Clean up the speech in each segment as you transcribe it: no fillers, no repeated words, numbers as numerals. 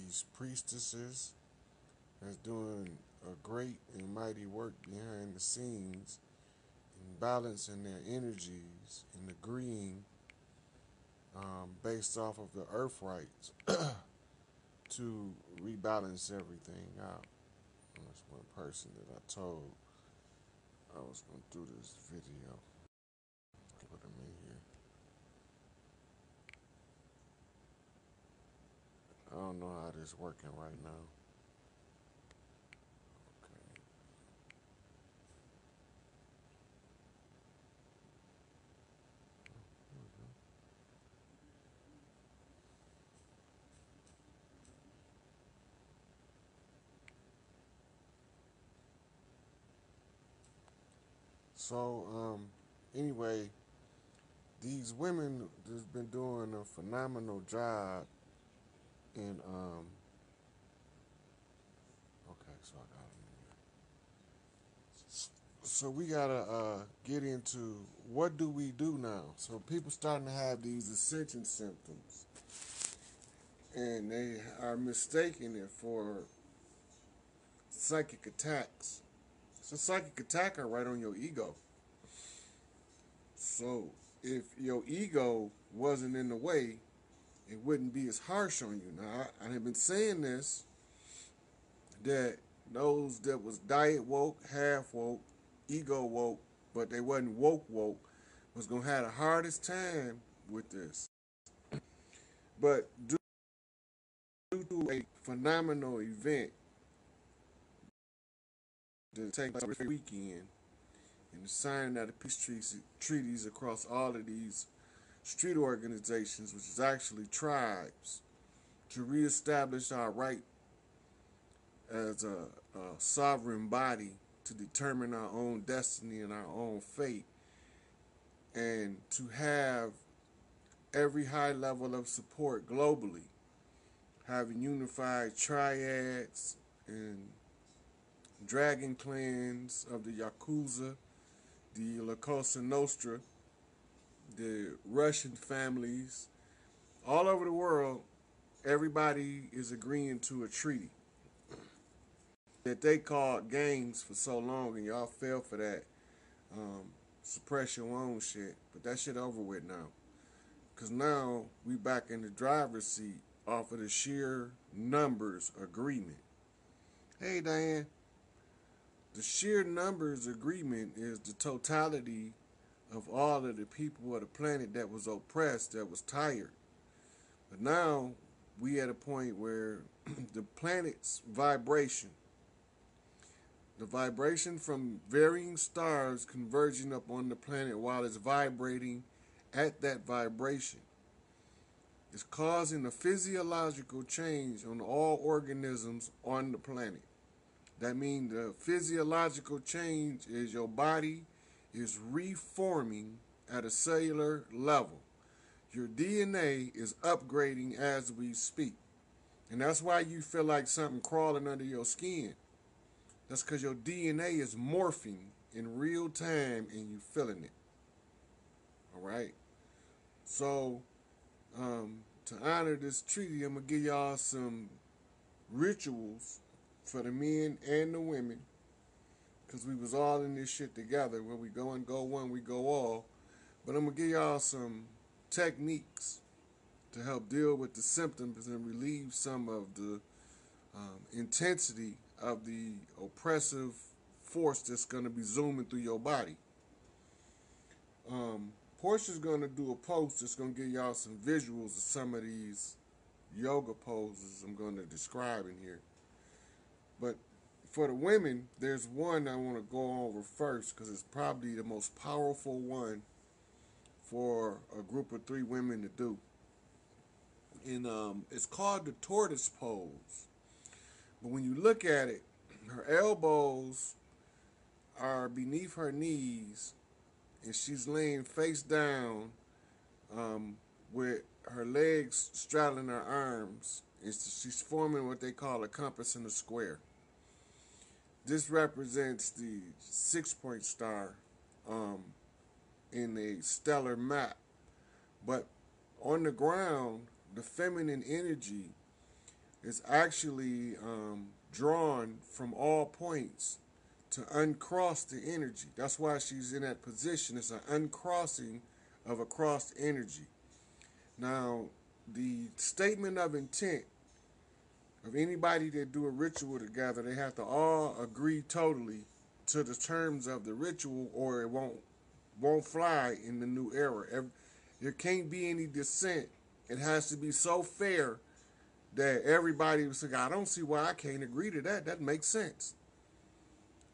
these priestesses that's doing a great and mighty work behind the scenes in balancing their energies and agreeing based off of the earth rights to rebalance everything out. That's one person that I told I was going to do this video. Put him in here. I don't know how this is working right now. Okay. So, anyway, these women have been doing a phenomenal job in, okay, so I got them in here. So we gotta get into what do we do now? So people starting to have these ascension symptoms, and they are mistaking it for psychic attacks. It's a psychic attack right on your ego. So if your ego wasn't in the way, it wouldn't be as harsh on you. Now, I have been saying this, that those that was diet woke, half woke, ego woke, but they wasn't woke, was going to have the hardest time with this. But due to a phenomenal event that takes place every weekend, and the signing of the peace treaties across all of these street organizations, which is actually tribes, to reestablish our right as a sovereign body to determine our own destiny and our own fate, and to have every high level of support globally, having unified triads and dragon clans of the Yakuza, the La Cosa Nostra, the Russian families, all over the world. Everybody is agreeing to a treaty that they called gangs for so long, and y'all fell for that suppress your own shit. But that shit over with now. Because now we back in the driver's seat off of the sheer numbers agreement. Hey, Diane. The sheer numbers agreement is the totality of all of the people of the planet that was oppressed, that was tired. But now we at a point where the planet's vibration, the vibration from varying stars converging up on the planet while it's vibrating at that vibration, is causing a physiological change on all organisms on the planet. That means the physiological change is your body is reforming at a cellular level. Your DNA is upgrading as we speak. And that's why you feel like something crawling under your skin. That's because your DNA is morphing in real time and you feeling it. All right? So, to honor this treaty, I'm going to give y'all some rituals for the men and the women, because we was all in this shit together. Where we go and go one, we go all. But I'm going to give y'all some techniques to help deal with the symptoms and relieve some of the intensity of the oppressive force that's going to be zooming through your body. Portia's going to do a post that's going to give y'all some visuals of some of these yoga poses I'm going to describe in here. But for the women, there's one I want to go over first because it's probably the most powerful one for a group of 3 women to do. And it's called the tortoise pose. But when you look at it, her elbows are beneath her knees and she's laying face down with her legs straddling her arms. She's forming what they call a compass and a square. This represents the 6-point star in a stellar map. But on the ground, the feminine energy is actually drawn from all points to uncross the energy. That's why she's in that position. It's an uncrossing of a crossed energy. Now, the statement of intent of anybody that do a ritual together, they have to all agree totally to the terms of the ritual, or it won't fly in the new era. There can't be any dissent. It has to be so fair that everybody was like, I don't see why I can't agree to that. That makes sense.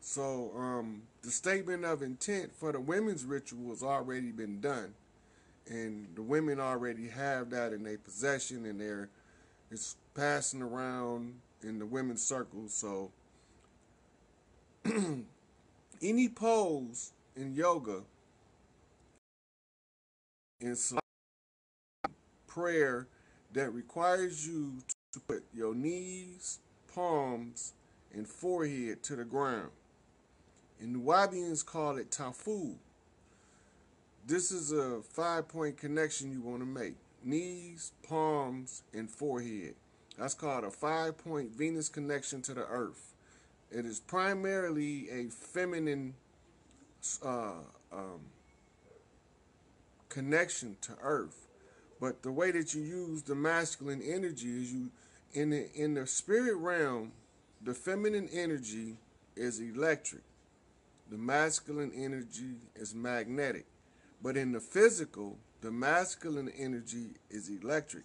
So the statement of intent for the women's ritual has already been done, and the women already have that in their possession, and it's passing around in the women's circles. So any pose in yoga, in prayer, that requires you to put your knees, palms, and forehead to the ground. And the Nubians call it tafu. This is a 5-point connection you want to make. Knees, palms, and forehead. That's called a 5-point Venus connection to the earth. It is primarily a feminine connection to earth. But the way that you use the masculine energy is in the spirit realm, the feminine energy is electric. The masculine energy is magnetic. But in the physical, the masculine energy is electric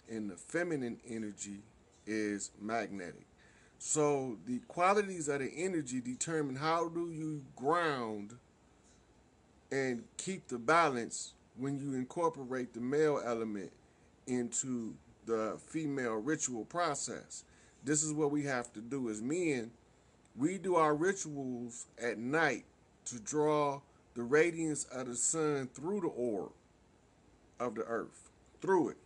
and the feminine energy is magnetic. So the qualities of the energy determine how do you ground and keep the balance when you incorporate the male element into the female ritual process. This is what we have to do as men. We do our rituals at night to draw the radiance of the sun through the orb of the earth, through it.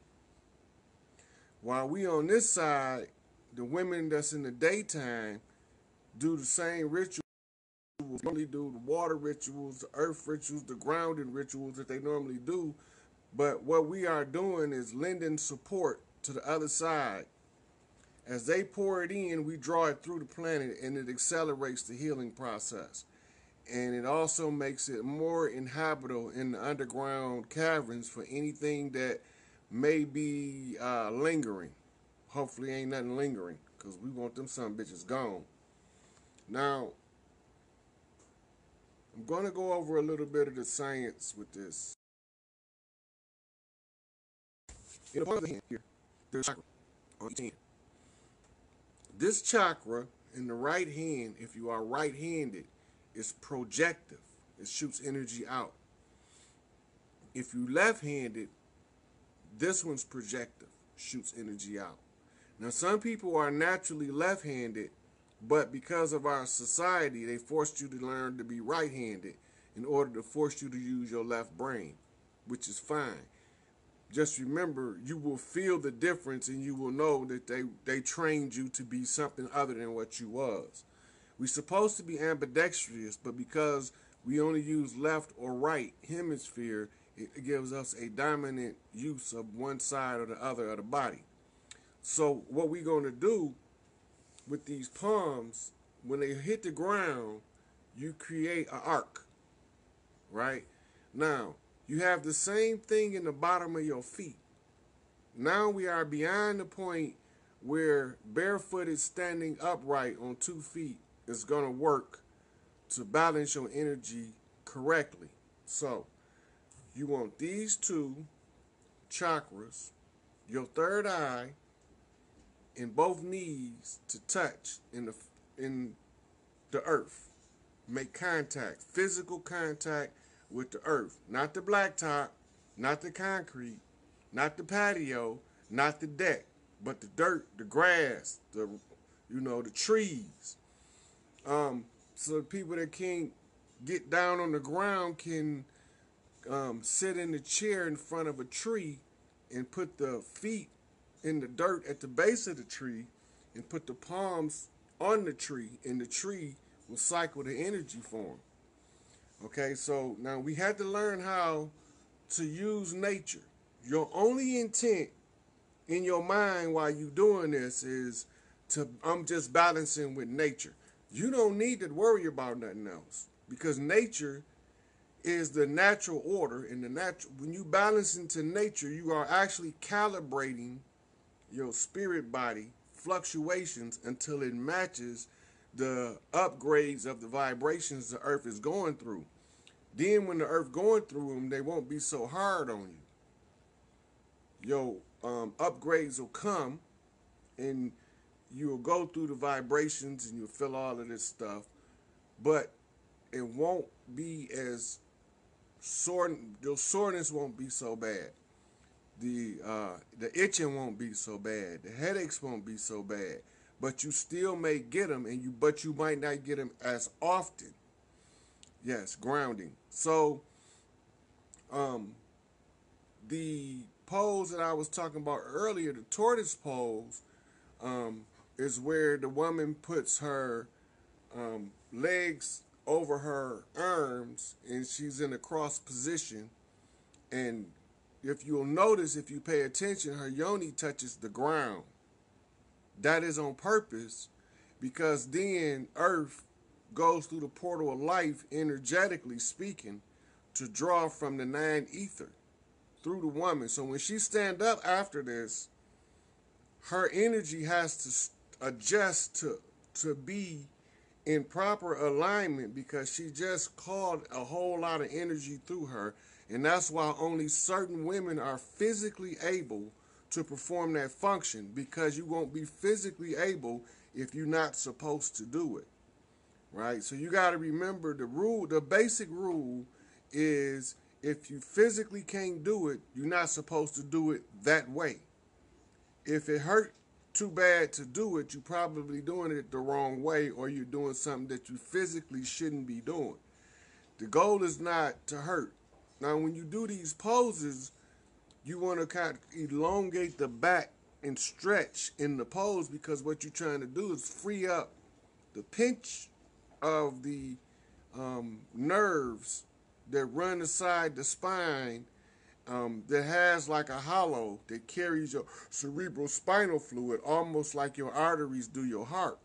While we on this side, the women that's in the daytime do the same rituals. They normally do the water rituals, the earth rituals, the grounding rituals that they normally do. But what we are doing is lending support to the other side. As they pour it in, we draw it through the planet, and it accelerates the healing process. And it also makes it more inhabitable in the underground caverns for anything that may be lingering. Hopefully ain't nothing lingering, because we want them some bitches gone. Now, I'm going to go over a little bit of the science with this. In the palm of the hand here, there's a chakra on each hand. This chakra in the right hand, if you are right-handed, is projective. It shoots energy out. If you left-handed, this one's projective, shoots energy out. Now, some people are naturally left-handed, but because of our society, they forced you to learn to be right-handed in order to force you to use your left brain, which is fine. Just remember, you will feel the difference, and you will know that they trained you to be something other than what you was. We're supposed to be ambidextrous, but because we only use left or right hemisphere, it gives us a dominant use of one side or the other of the body. So what we're going to do with these palms, when they hit the ground, you create an arc, right? Now, you have the same thing in the bottom of your feet. Now we are beyond the point where barefooted standing upright on 2 feet is going to work to balance your energy correctly. So, you want these 2 chakras, your third eye, and both knees to touch in the earth. Make contact, physical contact with the earth. Not the blacktop, not the concrete, not the patio, not the deck, but the dirt, the grass, the trees. So people that can't get down on the ground can sit in the chair in front of a tree and put the feet in the dirt at the base of the tree and put the palms on the tree, and the tree will cycle the energy for them. Okay, so now we had to learn how to use nature. Your only intent in your mind while you doing this is I'm just balancing with nature. You don't need to worry about nothing else because nature is the natural order. And the natural, when you balance into nature, you are actually calibrating your spirit body fluctuations until it matches the upgrades of the vibrations the earth is going through. Then when the earth going through them, they won't be so hard on you. Your upgrades will come and you'll go through the vibrations and you'll feel all of this stuff, but it won't be as sore. Your soreness won't be so bad. The itching won't be so bad. The headaches won't be so bad. But you still may get them, but you might not get them as often. Yes, grounding. So, the pose that I was talking about earlier, the tortoise pose, is where the woman puts her legs over her arms and she's in a cross position. And if you'll notice, if you pay attention, her yoni touches the ground. That is on purpose because then earth goes through the portal of life, energetically speaking, to draw from the nine ether through the woman. So when she stand up after this, her energy has to adjust to be in proper alignment because she just called a whole lot of energy through her. And that's why only certain women are physically able to perform that function, because you won't be physically able if you're not supposed to do it. Right? So you got to remember the rule, the basic rule is if you physically can't do it, you're not supposed to do it that way. If it hurt too bad to do it, you're probably doing it the wrong way, or you're doing something that you physically shouldn't be doing. The goal is not to hurt. Now, when you do these poses, you want to kind of elongate the back and stretch in the pose, because what you're trying to do is free up the pinch of the nerves that run aside the spine, that has like a hollow that carries your cerebral spinal fluid, almost like your arteries do your heart.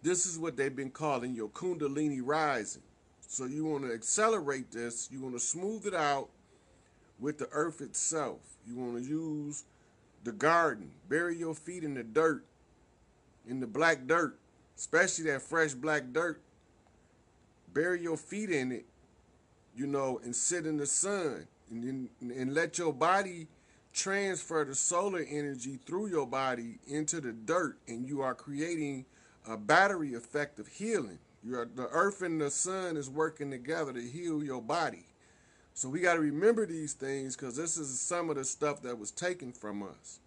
This is what they've been calling your kundalini rising. So you want to accelerate this. You want to smooth it out with the earth itself. You want to use the garden. Bury your feet in the dirt, in the black dirt, especially that fresh black dirt. Bury your feet in it, and sit in the sun. And let your body transfer the solar energy through your body into the dirt. And you are creating a battery effect of healing. The earth and the sun is working together to heal your body. So we got to remember these things, because this is some of the stuff that was taken from us.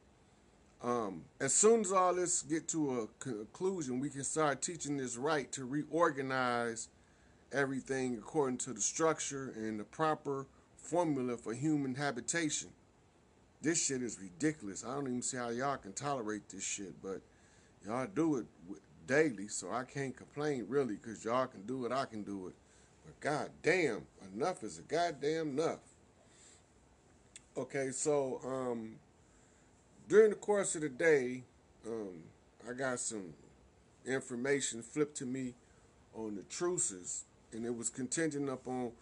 As soon as all this get to a conclusion, we can start teaching this right to reorganize everything according to the structure and the proper formula for human habitation. This shit is ridiculous. I don't even see how y'all can tolerate this shit, but y'all do it daily, so I can't complain really, because y'all can do it, I can do it. But goddamn, enough is a goddamn enough. Okay, so during the course of the day, I got some information flipped to me on the truces, and it was contingent upon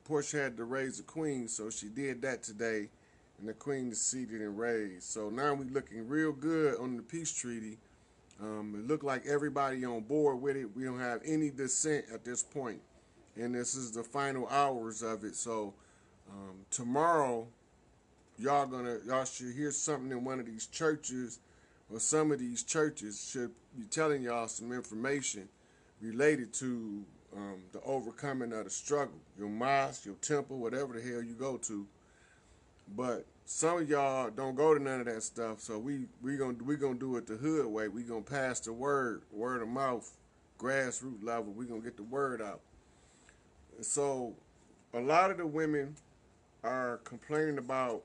Portia had to raise a queen, so she did that today, and the queen is seated and raised. So now we're looking real good on the peace treaty. It looked like everybody on board with it. We don't have any dissent at this point, and this is the final hours of it. So tomorrow, y'all should hear something in one of these churches, or some of these churches should be telling y'all some information related to the overcoming of the struggle. Your mosque, your temple, whatever the hell you go to. But some of y'all don't go to none of that stuff, so we gonna do it the hood way. We gonna pass the word of mouth, grassroots level. We gonna get the word out. And so a lot of the women are complaining about,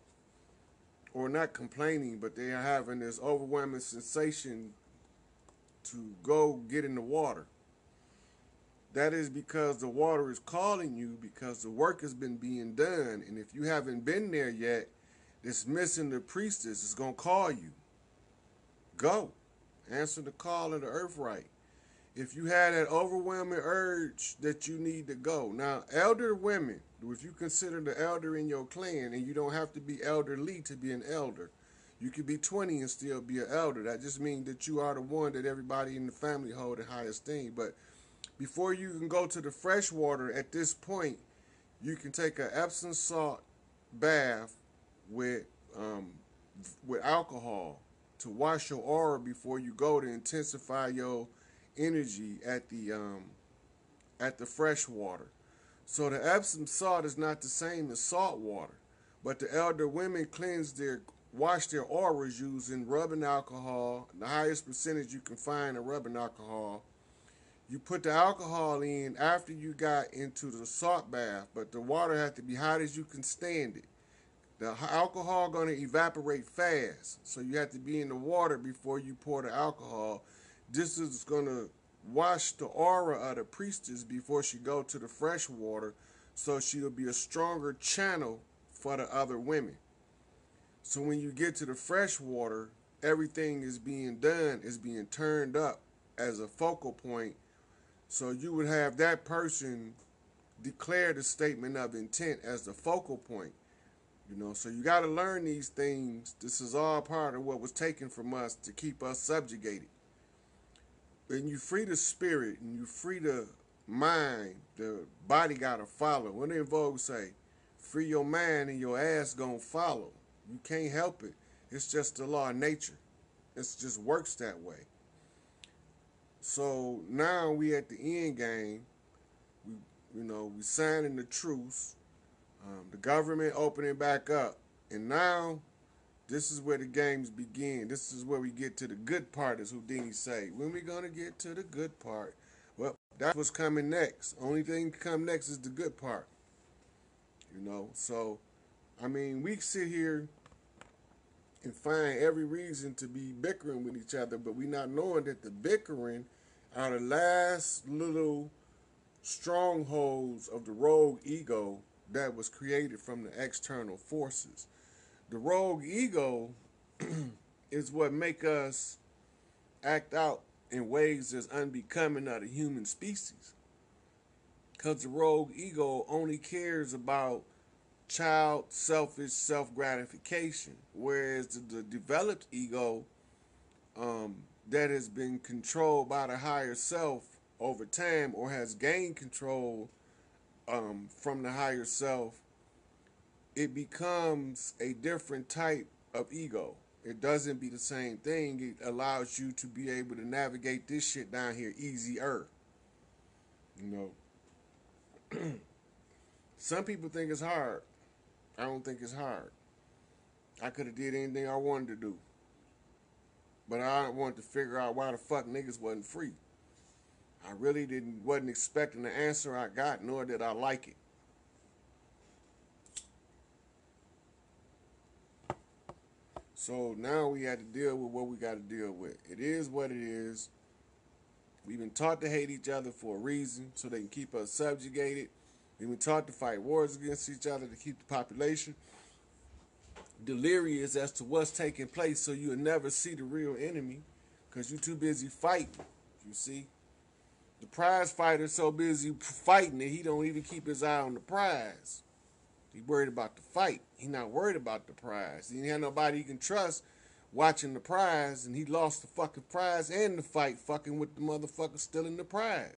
or not complaining, but they are having this overwhelming sensation to go get in the water. That is because the water is calling you, because the work has been being done. And if you haven't been there yet, that's missing the priestess is going to call you. Go. Answer the call of the earth right. If you had that overwhelming urge that you need to go. Now, elder women, if you consider the elder in your clan, and you don't have to be elderly to be an elder. You could be 20 and still be an elder. That just means that you are the one that everybody in the family hold in high esteem. But before you can go to the fresh water, at this point, you can take an Epsom salt bath with alcohol to wash your aura before you go to intensify your energy at the fresh water. So the Epsom salt is not the same as salt water, but the elder women wash their auras using rubbing alcohol, the highest percentage you can find of rubbing alcohol. You put the alcohol in after you got into the salt bath, but the water has to be hot as you can stand it. The alcohol going to evaporate fast, so you have to be in the water before you pour the alcohol. This is going to wash the aura of the priestess before she go to the fresh water, so she'll be a stronger channel for the other women. So when you get to the fresh water, everything is being done, is being turned up as a focal point. So you would have that person declare the statement of intent as the focal point. So you got to learn these things. This is all part of what was taken from us to keep us subjugated. When you free the spirit and you free the mind, the body got to follow. What did Vogue say? Free your mind and your ass gonna follow. You can't help it. It's just the law of nature. It just works that way. So now we at the end game. We signing the truce. The government opening back up. And now this is where the games begin. This is where we get to the good part, as Houdini say. When we gonna get to the good part? Well, that's what's coming next. Only thing to come next is the good part. So, we sit here and find every reason to be bickering with each other, but we not knowing that the bickering are the last little strongholds of the rogue ego that was created from the external forces. The rogue ego is what make us act out in ways that's unbecoming of the human species. Because the rogue ego only cares about child, selfish, self-gratification. Whereas the developed ego that has been controlled by the higher self over time, or has gained control from the higher self, it becomes a different type of ego. It doesn't be the same thing. It allows you to be able to navigate this shit down here easier. Some people think it's hard. I don't think it's hard. I could have did anything I wanted to do. But I wanted to figure out why the fuck niggas wasn't free. I really wasn't expecting the answer I got, nor did I like it. So now we had to deal with what we got to deal with. It is what it is. We've been taught to hate each other for a reason, so they can keep us subjugated. We've been taught to fight wars against each other to keep the population delirious as to what's taking place, so you'll never see the real enemy because you're too busy fighting. You see? The prize fighter's so busy fighting that he don't even keep his eye on the prize. He's worried about the fight. He's not worried about the prize. He ain't had nobody he can trust watching the prize, and he lost the fucking prize and the fight fucking with the motherfucker stealing the prize.